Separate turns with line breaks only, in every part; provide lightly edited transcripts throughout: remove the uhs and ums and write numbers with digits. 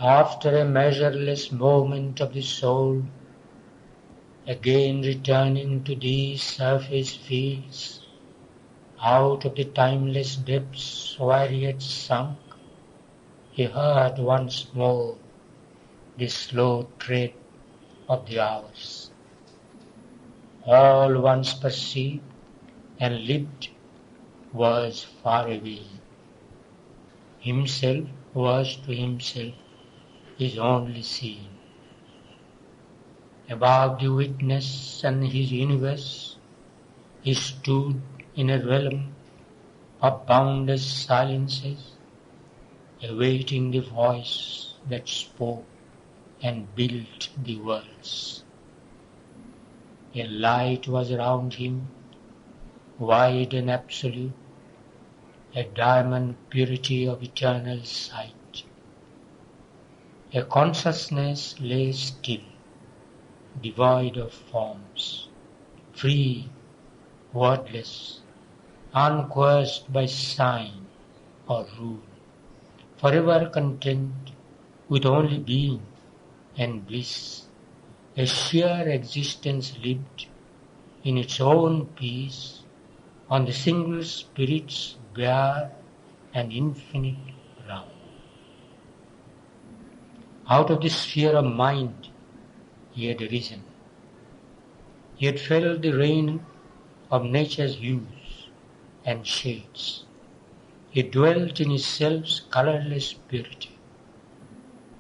After a measureless moment of the soul, again returning to these surface fields, out of the timeless depths where he had sunk, he heard once more the slow tread of the hours. All once perceived and lived was far away. Himself was to himself his only seeing. Above the witness and his universe, he stood in a realm of boundless silences, awaiting the voice that spoke and built the worlds. A light was around him, wide and absolute, a diamond purity of eternal sight. A consciousness lay still, devoid of forms, free, wordless, uncoerced by sign or rule, forever content with only being and bliss, a sheer existence lived in its own peace on the single spirit's bare and infinite realm. Out of this sphere of mind he had risen. He had felt the rain of nature's hues and shades. He dwelt in his self's colourless purity.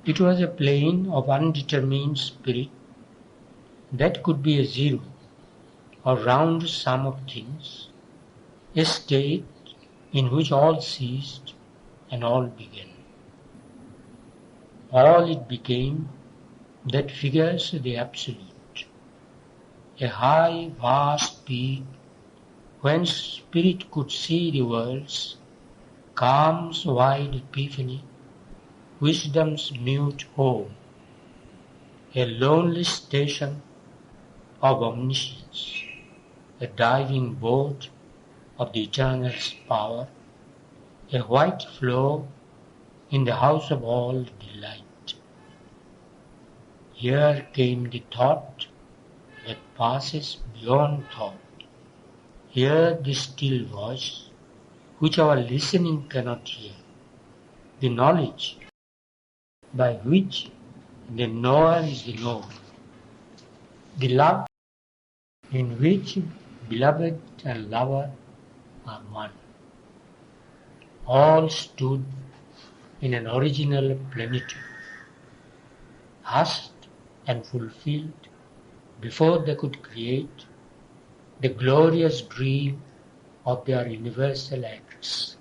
It was a plane of undetermined spirit that could be a zero or round sum of things, a state in which all ceased and all began. All it became that figures the absolute, a high, vast peak whence spirit could see the worlds, calm's wide epiphany, wisdom's mute home, a lonely station of omniscience, a diving board of the eternal's power, a white flow in the house of all delight. Here came the thought that passes beyond thought. Here the still voice, which our listening cannot hear, the knowledge by which the knower is the known, the love in which beloved and lover are one. All stood in an original plenitude, hushed and fulfilled before they could create the glorious dream of their universal acts.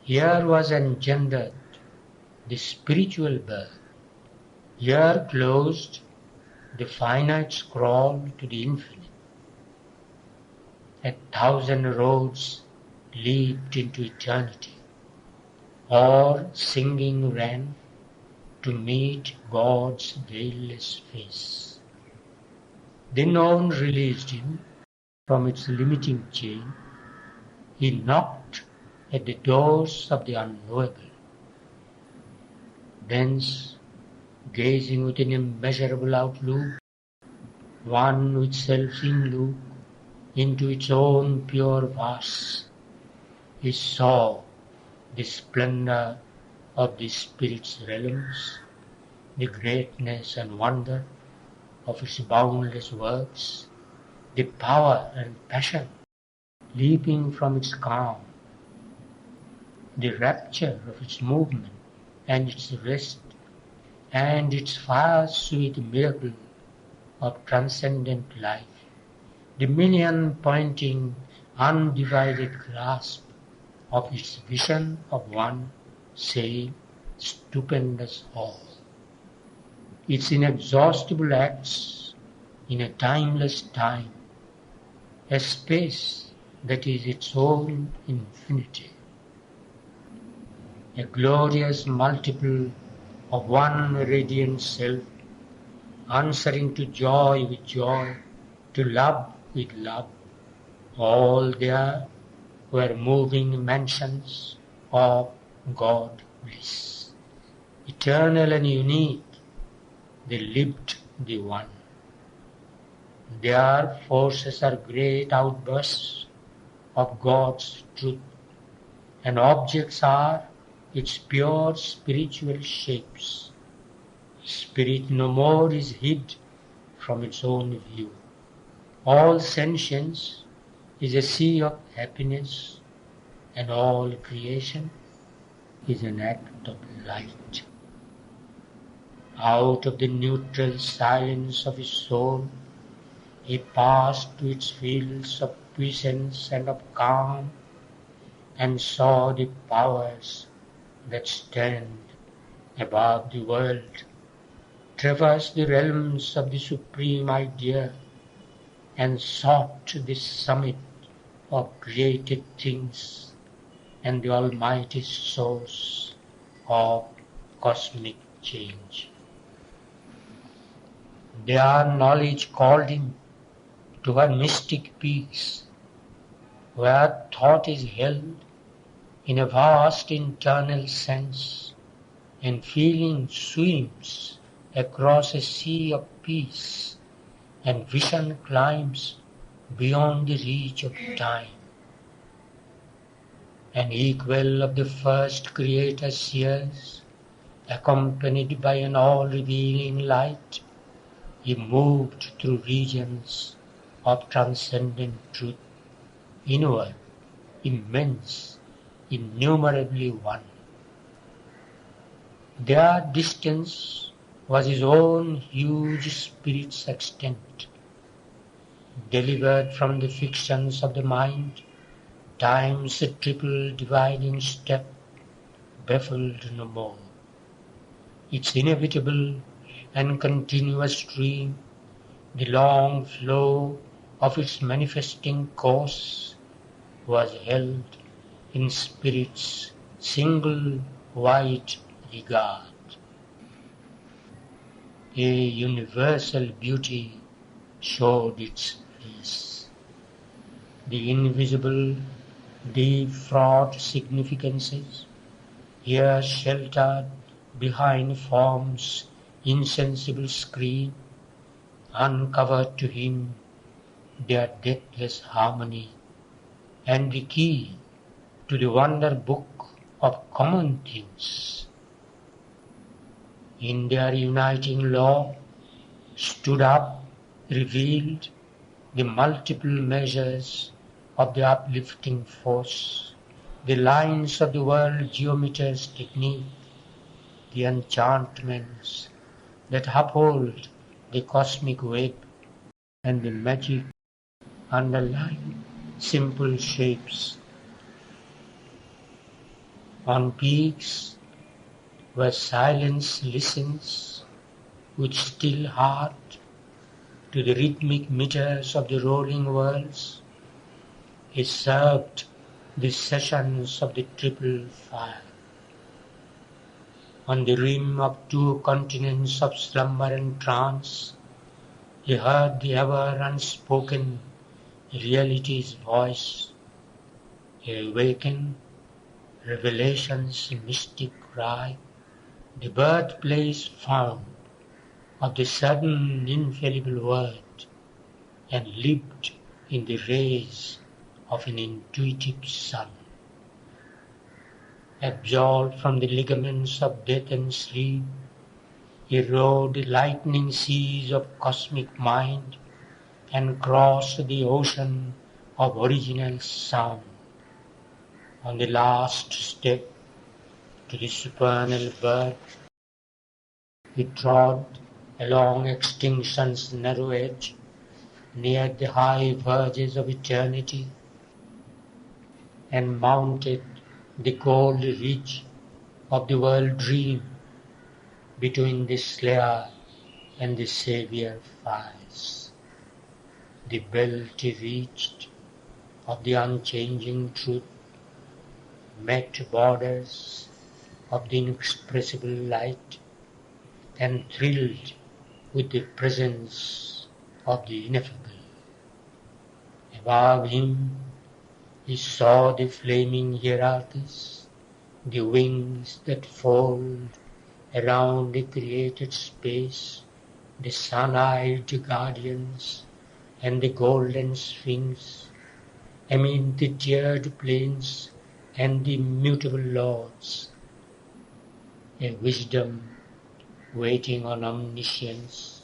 Here was engendered the spiritual birth. Here closed the finite scroll to the infinite. 1,000 roads leaped into eternity, or singing ran to meet God's veilless face. The known released him from its limiting chain. He knocked at the doors of the unknowable. Thence, gazing with an immeasurable outlook, one with self-in look, into its own pure vast, he saw the splendor of the Spirit's realms, the greatness and wonder of its boundless works, the power and passion leaping from its calm, the rapture of its movement and its rest, and its far-sweet miracle of transcendent life, the million-pointing, undivided grasp of its vision of one same stupendous all, its inexhaustible acts in a timeless time, a space that is its own infinity, a glorious multiple of one radiant self, answering to joy with joy, to love with love. All there were moving mansions of God bliss. eternal and unique, they lived the one. Their forces are great outbursts of God's truth, and objects are its pure spiritual shapes. Spirit no more is hid from its own view. All sentience is a sea of happiness, and all creation is an act of light. Out of the neutral silence of his soul, he passed to its fields of puissance and of calm, and saw the powers that stand above the world, traverse the realms of the supreme idea, and sought the summit of created things and the almighty source of cosmic change. Their knowledge called him to her mystic peaks, where thought is held in a vast internal sense, and feeling swims across a sea of peace, and vision climbs beyond the reach of time. An equal of the first Creator's years, accompanied by an all-revealing light, he moved through regions of transcendent truth, inward, immense, innumerably one. Their distance was his own huge spirit's extent. Delivered from the fictions of the mind, time's triple dividing step, baffled no more. Its inevitable and continuous stream, the long flow of its manifesting course, was held in spirit's single white regard. A universal beauty showed its face. The invisible, deep-fraught significances, here sheltered behind form's insensible screen, uncovered to him their deathless harmony, and the key to the wonder book of common things. In their uniting law stood up, revealed, the multiple measures of the uplifting force, the lines of the world geometer's technique, the enchantments that uphold the cosmic web, and the magic underlying simple shapes. On peaks where silence listens with still heart to the rhythmic meters of the rolling worlds, he served the sessions of the triple fire. On the rim of two continents of slumber and trance, he heard the ever unspoken reality's voice. He awakened revelation's mystic cry, the birthplace found of the sudden infallible word, and lived in the rays of an intuitive sun. Absolved from the ligaments of death and sleep, he rode the lightning seas of cosmic mind, and crossed the ocean of original sound. On the last step to the supernal birth, he trod along extinction's narrow edge, near the high verges of eternity, and mounted the gold ridge of the world dream between the slayer and the saviour fires. The belt he reached of the unchanging truth met borders of the inexpressible light, and thrilled with the presence of the ineffable. Above him he saw the flaming hierarchies, the wings that fold Around the created space, the sun-eyed guardians and the golden sphinx, amid the tiered plains and the mutable lords, a wisdom waiting on omniscience,